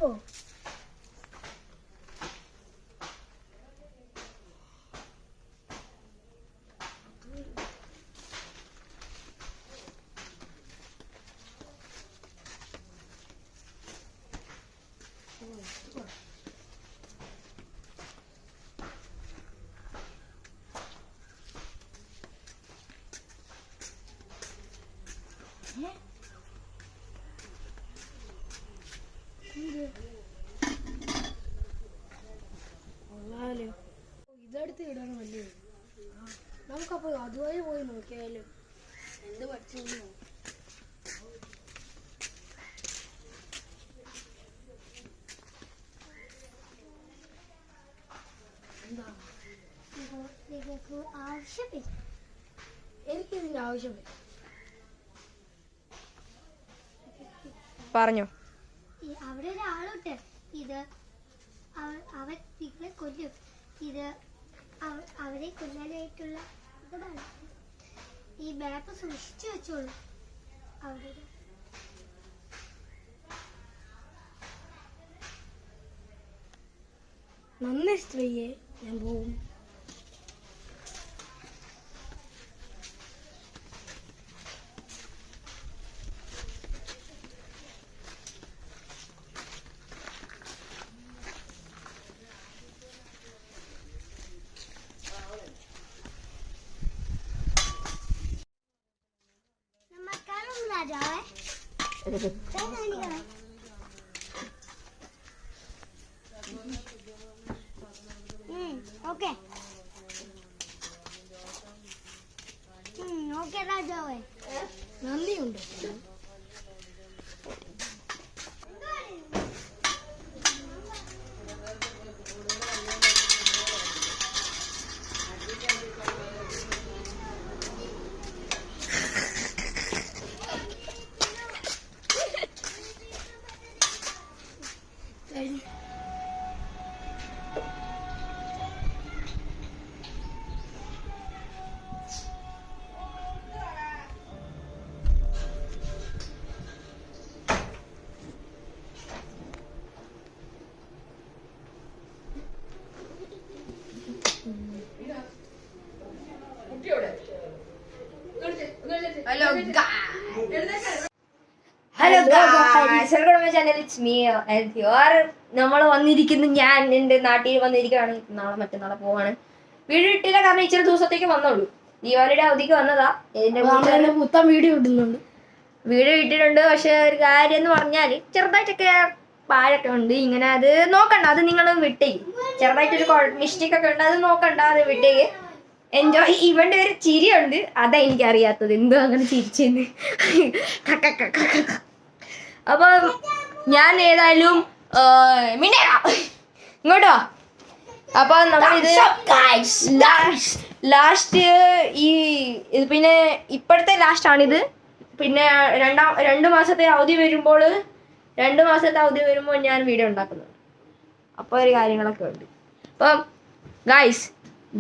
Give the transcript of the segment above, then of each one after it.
ഓ ഇതെടുത്ത് ഇടാൻ വലിയ നമുക്കപ്പോൾ അതുവഴി പോയി നോക്കിയാലും എന്ത് പറ്റുന്നു. ആവശ്യമില്ല, എനിക്കിതിന്റെ ആവശ്യമില്ല. പറഞ്ഞോ. അവിടെ ഒരാളുണ്ട്, ഇത് അവൻ നിങ്ങളെ കൊല്ലും. ഇത് അവരെ കൊല്ലാനായിട്ടുള്ള ഇതാണ്. ഈ മാപ്പ് സൂക്ഷിച്ചു വെച്ചോളൂ. അവിടെ നന്ദി സ്ത്രീയെ, ഞാൻ പോകും. ഓക്കെ രാജാവേ, നന്ദിയുണ്ട്. ഹലോ നമ്മൾ വന്നിരിക്കുന്നു. ഞാൻ എന്റെ നാട്ടിൽ വന്നിരിക്കുകയാണ്. നാളെ മറ്റന്നാളെ പോവാണ്. വീഡിയോ ഇട്ടില്ല, കാരണം ഇച്ചിരി ദിവസത്തേക്ക് വന്നോളൂ. ദീപാവലിയുടെ അവധിക്ക് വന്നതാ. മൊത്തം വീഡിയോ ഇട്ടിട്ടുണ്ട്. പക്ഷെ ഒരു കാര്യം എന്ന് പറഞ്ഞാല് ചെറുതായിട്ടൊക്കെ പാഴൊക്കെ ഉണ്ട്. ഇങ്ങനെ അത് നോക്കണ്ട, അത് നിങ്ങൾ വിട്ടേക്ക്. ചെറുതായിട്ടൊരു മിസ്റ്റേക്ക് ഒക്കെ ഉണ്ട്, അത് നോക്കണ്ട, അത് വിട്ടേക്ക്. എൻജോയ്. ഇവന്റെ ഒരു ചിരിയുണ്ട്, അതാ എനിക്കറിയാത്തത്, എന്തോ അങ്ങനെ ചിരിച്ചെന്ന്. അപ്പൊ ഞാൻ ഏതായാലും ഇങ്ങോട്ടോ. അപ്പൊ നമ്മളിത് ലാസ്റ്റ് ഇത് പിന്നെ ഇപ്പോഴത്തെ ലാസ്റ്റ് ആണിത്. പിന്നെ 2 മാസത്തെ അവധി വരുമ്പോൾ ഞാൻ വീഡിയോ ഉണ്ടാക്കുന്നുണ്ട്. അപ്പൊ ഒരു കാര്യങ്ങളൊക്കെ ഉണ്ട്. അപ്പം ഗായ്സ്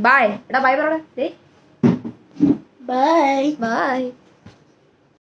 ബൈ. എടാ ബൈ പറ. ബൈ.